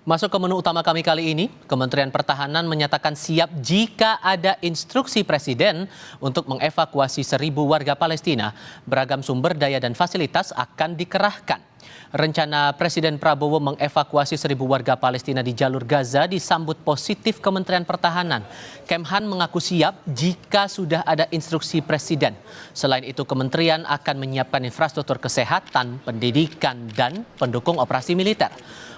Masuk ke menu utama kami kali ini, Kementerian Pertahanan menyatakan siap jika ada instruksi Presiden untuk mengevakuasi 1.000 warga Palestina. Beragam sumber daya dan fasilitas akan dikerahkan. Rencana Presiden Prabowo mengevakuasi 1.000 warga Palestina di jalur Gaza disambut positif Kementerian Pertahanan. Kemhan mengaku siap jika sudah ada instruksi Presiden. Selain itu, Kementerian akan menyiapkan infrastruktur kesehatan, pendidikan, dan pendukung operasi militer.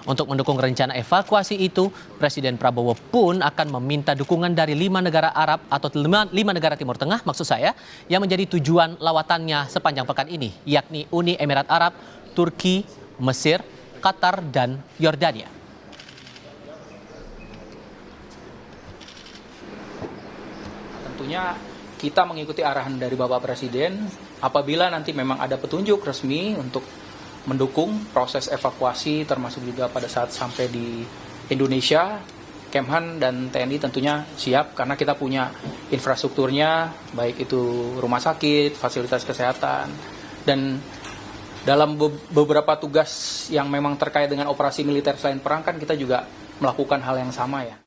Untuk mendukung rencana evakuasi itu, Presiden Prabowo pun akan meminta dukungan dari 5 negara Arab atau 5 negara Timur Tengah maksud saya, yang menjadi tujuan lawatannya sepanjang pekan ini, yakni Uni Emirat Arab, Turki, Mesir, Qatar, dan Yordania. Tentunya kita mengikuti arahan dari Bapak Presiden apabila nanti memang ada petunjuk resmi untuk mendukung proses evakuasi termasuk juga pada saat sampai di Indonesia, Kemhan dan TNI tentunya siap karena kita punya infrastrukturnya, baik itu rumah sakit, fasilitas kesehatan, dan dalam beberapa tugas yang memang terkait dengan operasi militer selain perang kan kita juga melakukan hal yang sama ya.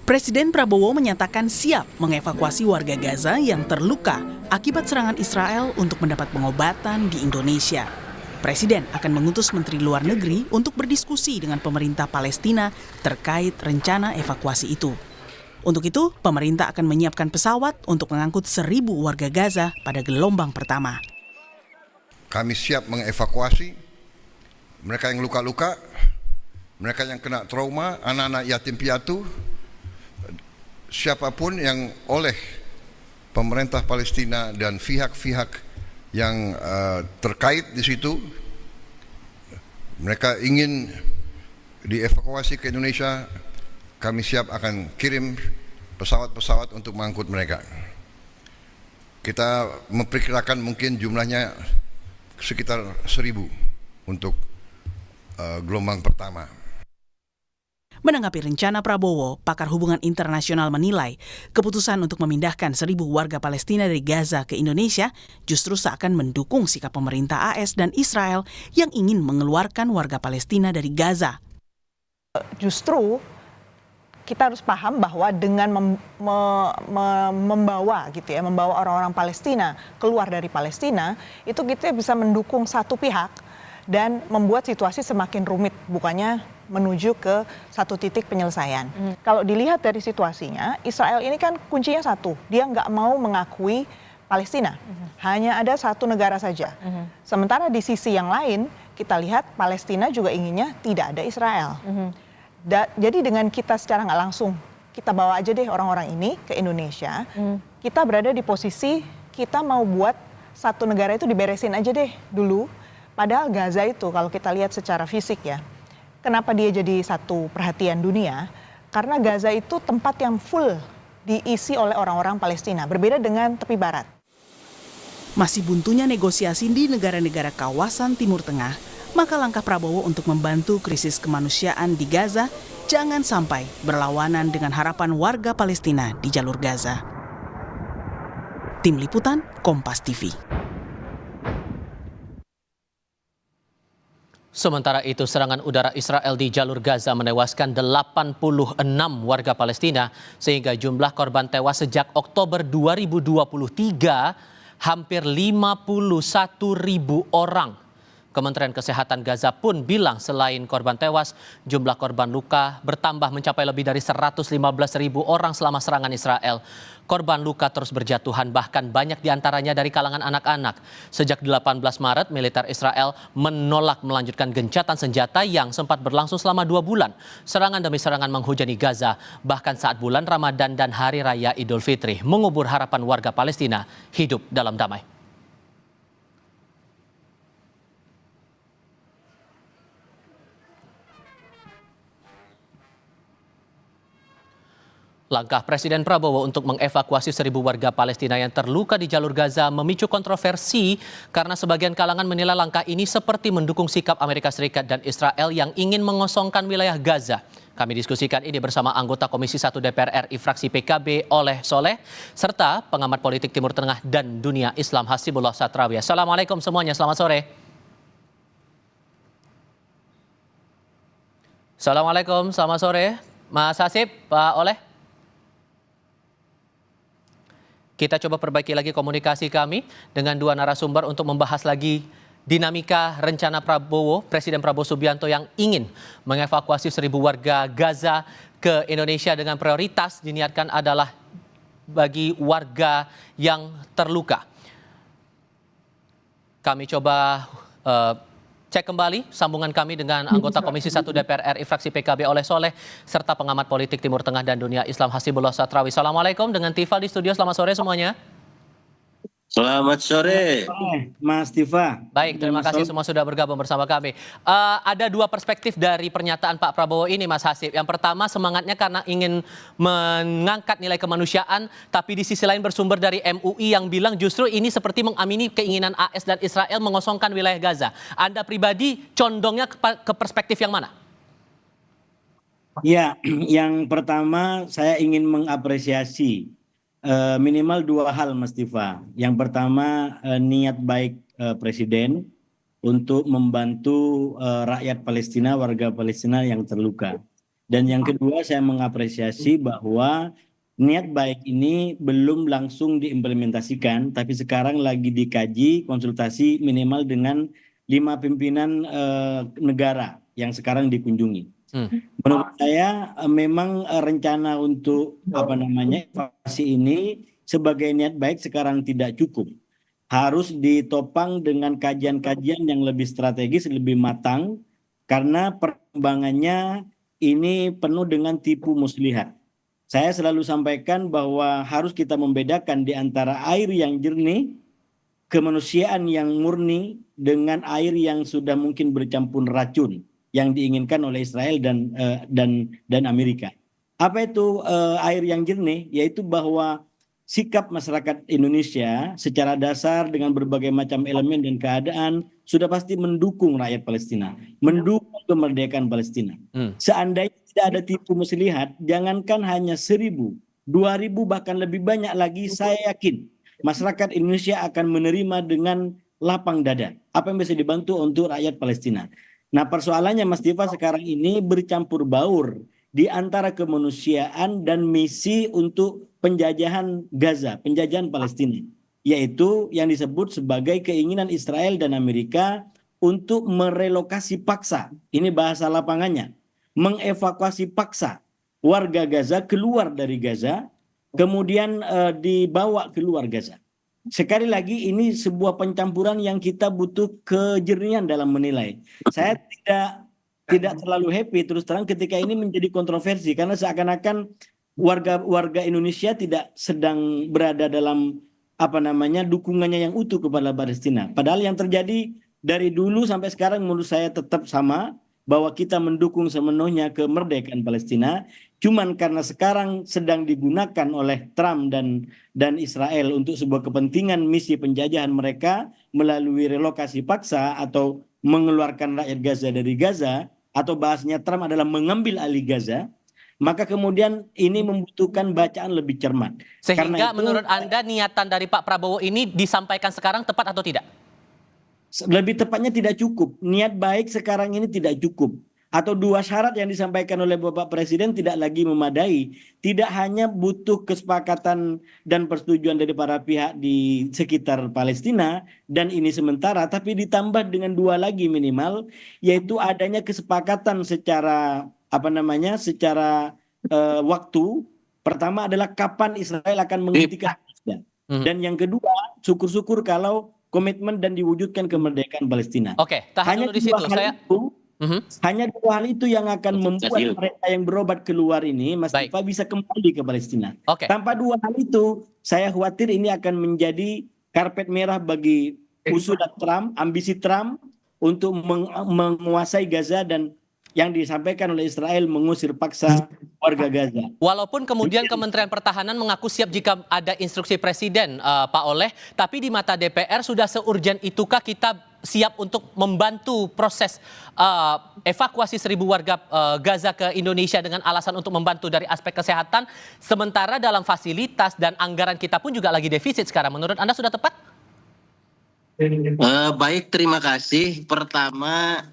Presiden Prabowo menyatakan siap mengevakuasi warga Gaza yang terluka akibat serangan Israel untuk mendapat pengobatan di Indonesia. Presiden akan mengutus Menteri Luar Negeri untuk berdiskusi dengan pemerintah Palestina terkait rencana evakuasi itu. Untuk itu, pemerintah akan menyiapkan pesawat untuk mengangkut 1.000 warga Gaza pada gelombang pertama. Kami siap mengevakuasi mereka yang luka-luka, mereka yang kena trauma, anak-anak yatim piatu, siapapun yang oleh pemerintah Palestina dan pihak-pihak yang terkait di situ, mereka ingin dievakuasi ke Indonesia, kami siap akan kirim pesawat-pesawat untuk mengangkut mereka. Kita memperkirakan mungkin jumlahnya sekitar 1.000 untuk gelombang pertama. Menanggapi rencana Prabowo, pakar hubungan internasional menilai keputusan untuk memindahkan 1.000 warga Palestina dari Gaza ke Indonesia justru seakan mendukung sikap pemerintah AS dan Israel yang ingin mengeluarkan warga Palestina dari Gaza. Justru kita harus paham bahwa dengan membawa orang-orang Palestina keluar dari Palestina, itu kita bisa mendukung satu pihak dan membuat situasi semakin rumit, bukannya menuju ke satu titik penyelesaian. Kalau dilihat dari situasinya, Israel ini kan kuncinya satu, dia nggak mau mengakui Palestina, hanya ada satu negara saja. Sementara di sisi yang lain, kita lihat Palestina juga inginnya tidak ada Israel. Jadi dengan kita secara nggak langsung, kita bawa aja deh orang-orang ini ke Indonesia, kita berada di posisi kita mau buat satu negara itu diberesin aja deh dulu. Padahal Gaza itu kalau kita lihat secara fisik ya, kenapa dia jadi satu perhatian dunia? Karena Gaza itu tempat yang full diisi oleh orang-orang Palestina, berbeda dengan tepi barat. Masih buntunya negosiasi di negara-negara kawasan Timur Tengah, maka langkah Prabowo untuk membantu krisis kemanusiaan di Gaza jangan sampai berlawanan dengan harapan warga Palestina di jalur Gaza. Tim Liputan, Kompas TV. Sementara itu, serangan udara Israel di jalur Gaza menewaskan 86 warga Palestina, sehingga jumlah korban tewas sejak Oktober 2023 hampir 51.000 orang. Kementerian Kesehatan Gaza pun bilang selain korban tewas, jumlah korban luka bertambah mencapai lebih dari 115.000 orang selama serangan Israel. Korban luka terus berjatuhan, bahkan banyak diantaranya dari kalangan anak-anak. Sejak 18 Maret, militer Israel menolak melanjutkan gencatan senjata yang sempat berlangsung selama 2 bulan. Serangan demi serangan menghujani Gaza, bahkan saat bulan Ramadan dan Hari Raya Idul Fitri, mengubur harapan warga Palestina hidup dalam damai. Langkah Presiden Prabowo untuk mengevakuasi 1.000 warga Palestina yang terluka di jalur Gaza memicu kontroversi karena sebagian kalangan menilai langkah ini seperti mendukung sikap Amerika Serikat dan Israel yang ingin mengosongkan wilayah Gaza. Kami diskusikan ini bersama anggota Komisi 1 DPR RI fraksi PKB Oleh Soleh, serta pengamat politik Timur Tengah dan dunia Islam Hasibullah Satrawi. Assalamualaikum semuanya, selamat sore. Assalamualaikum, selamat sore. Mas Hasib, Pak Oleh. Kita coba perbaiki lagi komunikasi kami dengan dua narasumber untuk membahas lagi dinamika rencana Presiden Prabowo Subianto yang ingin mengevakuasi 1.000 warga Gaza ke Indonesia dengan prioritas diniatkan adalah bagi warga yang terluka. Kami coba cek kembali sambungan kami dengan anggota Komisi 1 DPR RI fraksi PKB Oleh Soleh serta pengamat politik Timur Tengah dan dunia Islam Hasibullah Satrawi. Assalamualaikum, dengan Tifa di studio. Selamat sore semuanya. Selamat sore, Mas Tifa. Baik, terima kasih semua sudah bergabung bersama kami. Ada dua perspektif dari pernyataan Pak Prabowo ini, Mas Hasib. Yang pertama, semangatnya karena ingin mengangkat nilai kemanusiaan, tapi di sisi lain bersumber dari MUI yang bilang justru ini seperti mengamini keinginan AS dan Israel mengosongkan wilayah Gaza. Anda pribadi condongnya ke perspektif yang mana? Ya, yang pertama saya ingin mengapresiasi minimal dua hal, Mas Tifa. Yang pertama, niat baik Presiden untuk membantu rakyat Palestina, warga Palestina yang terluka. Dan yang kedua, saya mengapresiasi bahwa niat baik ini belum langsung diimplementasikan, tapi sekarang lagi dikaji, konsultasi minimal dengan 5 pimpinan negara yang sekarang dikunjungi. Menurut saya memang rencana untuk evakuasi ini sebagai niat baik sekarang tidak cukup. Harus ditopang dengan kajian-kajian yang lebih strategis, lebih matang, karena perkembangannya ini penuh dengan tipu muslihat. Saya selalu sampaikan bahwa harus kita membedakan di antara air yang jernih, kemanusiaan yang murni, dengan air yang sudah mungkin bercampur racun yang diinginkan oleh Israel dan Amerika. Apa itu air yang jernih? Yaitu bahwa sikap masyarakat Indonesia secara dasar dengan berbagai macam elemen dan keadaan sudah pasti mendukung rakyat Palestina, mendukung kemerdekaan Palestina. Seandainya tidak ada tipu muslihat, jangankan hanya 1.000, 2.000 bahkan lebih banyak lagi, saya yakin masyarakat Indonesia akan menerima dengan lapang dada apa yang bisa dibantu untuk rakyat Palestina. Nah, persoalannya Mas Diva sekarang ini bercampur baur di antara kemanusiaan dan misi untuk penjajahan Gaza, penjajahan Palestina, yaitu yang disebut sebagai keinginan Israel dan Amerika untuk merelokasi paksa. Ini bahasa lapangannya, mengevakuasi paksa warga Gaza keluar dari Gaza, kemudian dibawa keluar Gaza. Sekali lagi ini sebuah pencampuran yang kita butuh kejernihan dalam menilai. Saya tidak terlalu happy terus terang ketika ini menjadi kontroversi karena seakan-akan warga Indonesia tidak sedang berada dalam dukungannya yang utuh kepada Palestina. Padahal yang terjadi dari dulu sampai sekarang menurut saya tetap sama, bahwa kita mendukung sepenuhnya kemerdekaan Palestina. Cuman karena sekarang sedang digunakan oleh Trump dan Israel untuk sebuah kepentingan misi penjajahan mereka melalui relokasi paksa atau mengeluarkan rakyat Gaza dari Gaza, atau bahasanya Trump adalah mengambil alih Gaza, maka kemudian ini membutuhkan bacaan lebih cermat. Sehingga menurut Anda niatan dari Pak Prabowo ini disampaikan sekarang tepat atau tidak? Lebih tepatnya tidak cukup. Niat baik sekarang ini tidak cukup. Atau dua syarat yang disampaikan oleh Bapak Presiden tidak lagi memadai. Tidak hanya butuh kesepakatan dan persetujuan dari para pihak di sekitar Palestina dan ini sementara, tapi ditambah dengan dua lagi minimal, yaitu adanya kesepakatan secara waktu. Pertama adalah kapan Israel akan menghentikan Palestina. Dan yang kedua, syukur-syukur kalau komitmen dan diwujudkan kemerdekaan Palestina. Oke, tahan dulu di situ. Hanya dua hal itu yang akan membuat mereka yang berobat keluar ini, Mas Diva, bisa kembali ke Palestina. Tanpa dua hal itu, saya khawatir ini akan menjadi karpet merah bagi usulan Trump, ambisi Trump untuk menguasai Gaza dan yang disampaikan oleh Israel mengusir paksa warga Gaza. Walaupun kemudian Kementerian Pertahanan mengaku siap jika ada instruksi Presiden, Pak Oleh, tapi di mata DPR sudah seurgent itukah kita siap untuk membantu proses evakuasi 1.000 warga Gaza ke Indonesia dengan alasan untuk membantu dari aspek kesehatan, sementara dalam fasilitas dan anggaran kita pun juga lagi defisit sekarang. Menurut Anda sudah tepat? Baik, terima kasih. Pertama,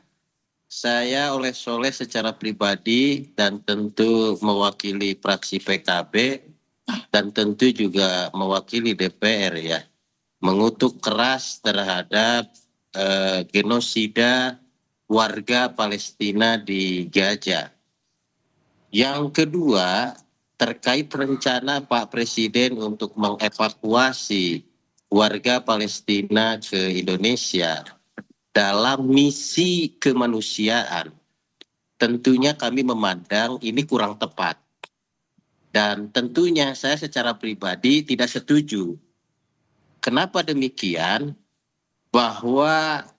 saya oleh Soleh secara pribadi dan tentu mewakili fraksi PKB dan tentu juga mewakili DPR ya, mengutuk keras terhadap genosida warga Palestina di Gaza. Yang kedua, terkait rencana Pak Presiden untuk mengevakuasi warga Palestina ke Indonesia dalam misi kemanusiaan, tentunya kami memandang ini kurang tepat. Dan tentunya saya secara pribadi tidak setuju. Kenapa demikian? Bahwa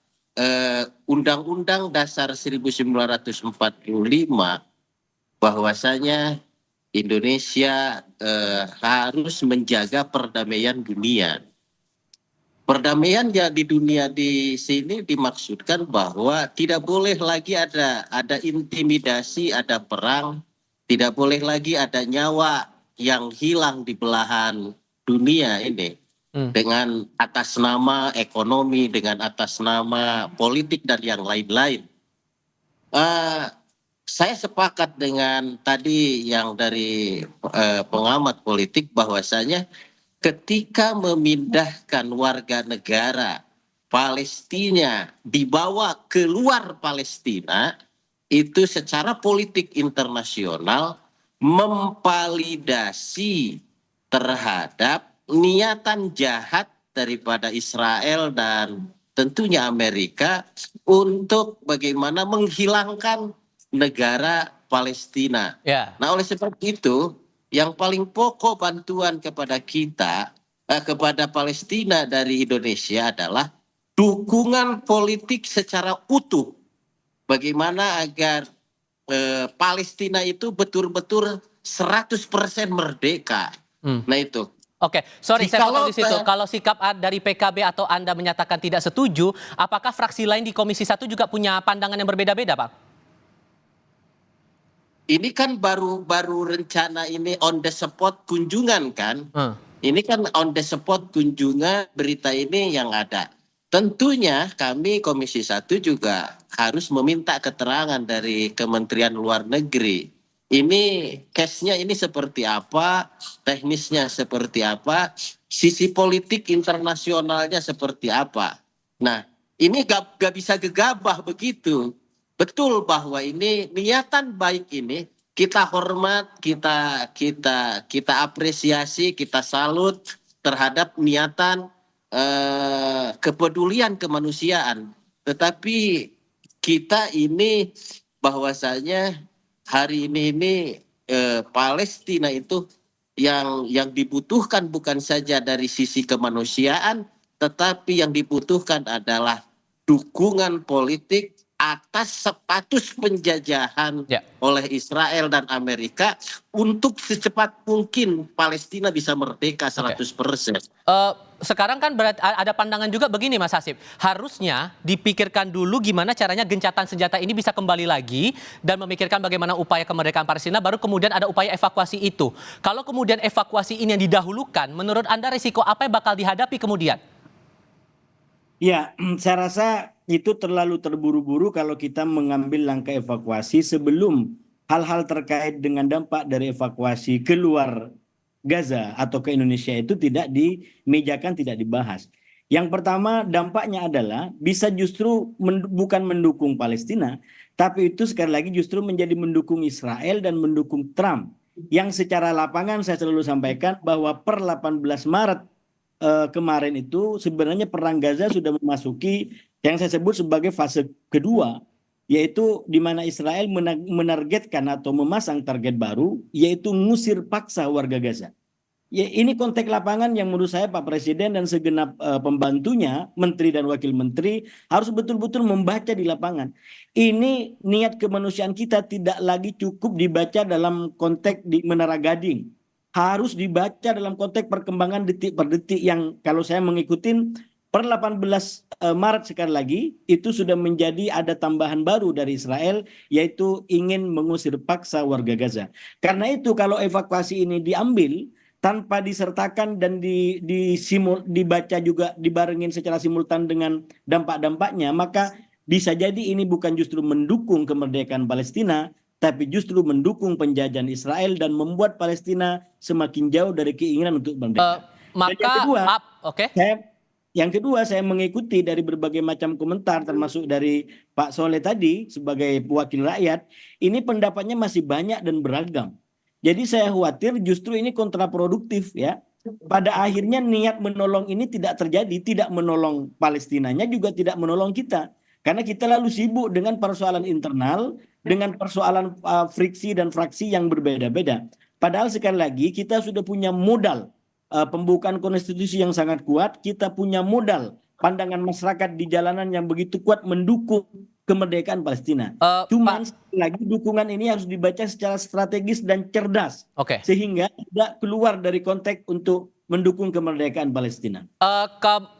Undang-Undang Dasar 1945 bahwasanya Indonesia harus menjaga perdamaian dunia. Perdamaian ya di dunia di sini dimaksudkan bahwa tidak boleh lagi ada intimidasi, ada perang, tidak boleh lagi ada nyawa yang hilang di belahan dunia ini dengan atas nama ekonomi, dengan atas nama politik dan yang lain-lain. Saya sepakat dengan tadi yang dari pengamat politik bahwasanya ketika memindahkan warga negara Palestina dibawa keluar Palestina, itu secara politik internasional memvalidasi terhadap niatan jahat daripada Israel dan tentunya Amerika untuk bagaimana menghilangkan negara Palestina. Ya. Nah, oleh sebab itu, yang paling pokok bantuan kepada kita, kepada Palestina dari Indonesia adalah dukungan politik secara utuh. Bagaimana agar Palestina itu betul-betul 100% merdeka. Nah itu. Oke, sorry saya potong di situ. Jikalau Kalau sikap dari PKB atau Anda menyatakan tidak setuju, apakah fraksi lain di Komisi 1 juga punya pandangan yang berbeda-beda, Pak? Ini kan baru rencana ini on the spot kunjungan kan? Ini kan on the spot kunjungan berita ini yang ada. Tentunya kami Komisi 1 juga harus meminta keterangan dari Kementerian Luar Negeri. Ini case-nya ini seperti apa, teknisnya seperti apa, sisi politik internasionalnya seperti apa. Nah, ini gak bisa gegabah begitu. Betul bahwa ini niatan baik ini kita hormat, kita apresiasi, kita salut terhadap niatan kepedulian kemanusiaan. Tetapi kita ini bahwasanya hari ini Palestina itu yang dibutuhkan bukan saja dari sisi kemanusiaan, tetapi yang dibutuhkan adalah dukungan politik atas status penjajahan oleh Israel dan Amerika untuk secepat mungkin Palestina bisa merdeka 100%. Sekarang kan ada pandangan juga begini Mas Hasib, harusnya dipikirkan dulu gimana caranya gencatan senjata ini bisa kembali lagi dan memikirkan bagaimana upaya kemerdekaan Palestina, baru kemudian ada upaya evakuasi itu. Kalau kemudian evakuasi ini yang didahulukan, menurut Anda risiko apa yang bakal dihadapi kemudian? Ya, saya rasa itu terlalu terburu-buru kalau kita mengambil langkah evakuasi sebelum hal-hal terkait dengan dampak dari evakuasi keluar Gaza atau ke Indonesia itu tidak dimejakan, tidak dibahas. Yang pertama dampaknya adalah bisa justru bukan mendukung Palestina, tapi itu sekali lagi justru menjadi mendukung Israel dan mendukung Trump. Yang secara lapangan saya selalu sampaikan bahwa per 18 Maret kemarin itu sebenarnya perang Gaza sudah memasuki yang saya sebut sebagai fase kedua, yaitu di mana Israel menargetkan atau memasang target baru, yaitu ngusir paksa warga Gaza. Ya, ini konteks lapangan yang menurut saya Pak Presiden dan segenap pembantunya, menteri dan wakil menteri harus betul-betul membaca di lapangan. Ini niat kemanusiaan kita tidak lagi cukup dibaca dalam konteks di Menara Gading. Harus dibaca dalam konteks perkembangan detik per detik yang kalau saya mengikuti per 18 Maret sekali lagi itu sudah menjadi ada tambahan baru dari Israel, yaitu ingin mengusir paksa warga Gaza. Karena itu kalau evakuasi ini diambil tanpa disertakan dan dibaca juga dibarengin secara simultan dengan dampak-dampaknya, maka bisa jadi ini bukan justru mendukung kemerdekaan Palestina, tapi justru mendukung penjajahan Israel dan membuat Palestina semakin jauh dari keinginan untuk merdeka. Dan yang kedua, yang kedua, saya mengikuti dari berbagai macam komentar, termasuk dari Pak Soleh tadi sebagai wakil rakyat, ini pendapatnya masih banyak dan beragam. Jadi saya khawatir justru ini kontraproduktif ya. Pada akhirnya niat menolong ini tidak terjadi, tidak menolong Palestinanya juga tidak menolong kita. Karena kita lalu sibuk dengan persoalan internal, dengan persoalan friksi dan fraksi yang berbeda-beda. Padahal sekali lagi kita sudah punya modal pembukaan konstitusi yang sangat kuat, kita punya modal pandangan masyarakat di jalanan yang begitu kuat mendukung kemerdekaan Palestina. Cuman sekali lagi dukungan ini harus dibaca secara strategis dan cerdas, sehingga tidak keluar dari konteks untuk mendukung kemerdekaan Palestina.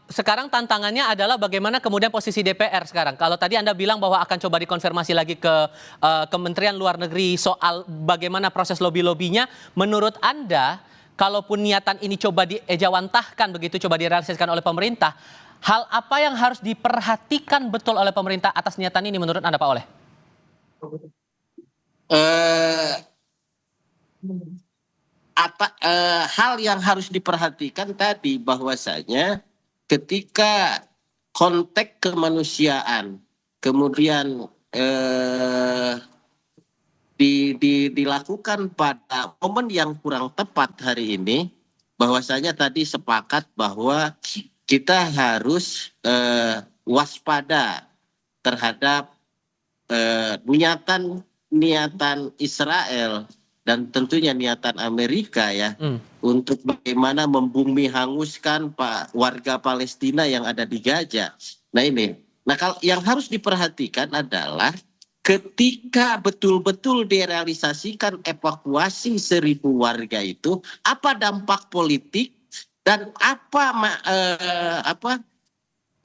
Sekarang tantangannya adalah bagaimana kemudian posisi DPR sekarang. Kalau tadi Anda bilang bahwa akan coba dikonfirmasi lagi ke Kementerian Luar Negeri soal bagaimana proses lobby-lobbynya, menurut Anda, kalaupun niatan ini coba diejawantahkan begitu, coba direalisasikan oleh pemerintah, hal apa yang harus diperhatikan betul oleh pemerintah atas niatan ini menurut Anda, Pak Oleh? Hal yang harus diperhatikan tadi bahwasanya ketika konteks kemanusiaan kemudian dilakukan pada momen yang kurang tepat hari ini, bahwasanya tadi sepakat bahwa kita harus waspada terhadap niatan Israel dan tentunya niatan Amerika ya untuk bagaimana membumi hanguskan warga Palestina yang ada di Gaza. Nah kalau yang harus diperhatikan adalah ketika betul-betul direalisasikan evakuasi 1.000 warga itu, apa dampak politik dan apa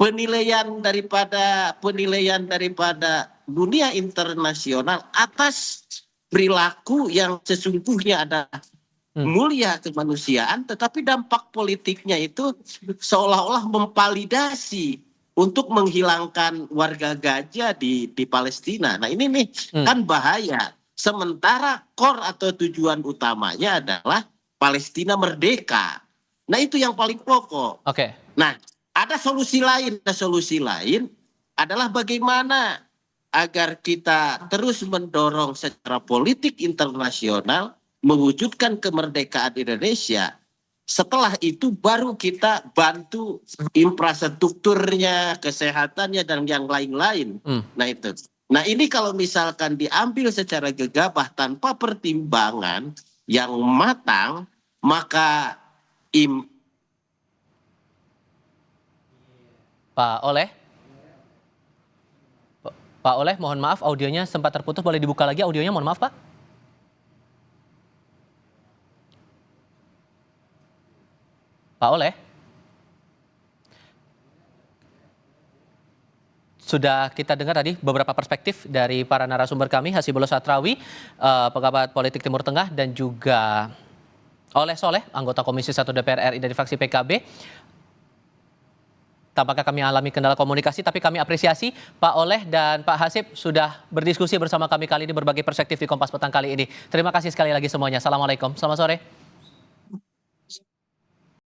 penilaian daripada dunia internasional atas perilaku yang sesungguhnya adalah mulia kemanusiaan, tetapi dampak politiknya itu seolah-olah memvalidasi untuk menghilangkan warga Gaza di Palestina. Nah ini nih kan bahaya. Sementara core atau tujuan utamanya adalah Palestina merdeka. Nah itu yang paling pokok. Nah ada solusi lain. Solusi lain adalah bagaimana agar kita terus mendorong secara politik internasional mewujudkan kemerdekaan Indonesia. Setelah itu baru kita bantu infrastrukturnya, kesehatannya, dan yang lain-lain. Nah itu. Nah ini kalau misalkan diambil secara gegabah tanpa pertimbangan yang matang, maka Pak Oleh, mohon maaf audionya sempat terputus, boleh dibuka lagi audionya, mohon maaf Pak. Pak Oleh, sudah kita dengar tadi beberapa perspektif dari para narasumber kami, Hasibullah Satrawi, pengamat politik Timur Tengah, dan juga Oleh Soleh, anggota Komisi 1 DPR RI dari fraksi PKB. Tampaknya kami alami kendala komunikasi, tapi kami apresiasi Pak Oleh dan Pak Hasib sudah berdiskusi bersama kami kali ini, berbagi perspektif di Kompas Petang kali ini. Terima kasih sekali lagi semuanya. Assalamualaikum, selamat sore.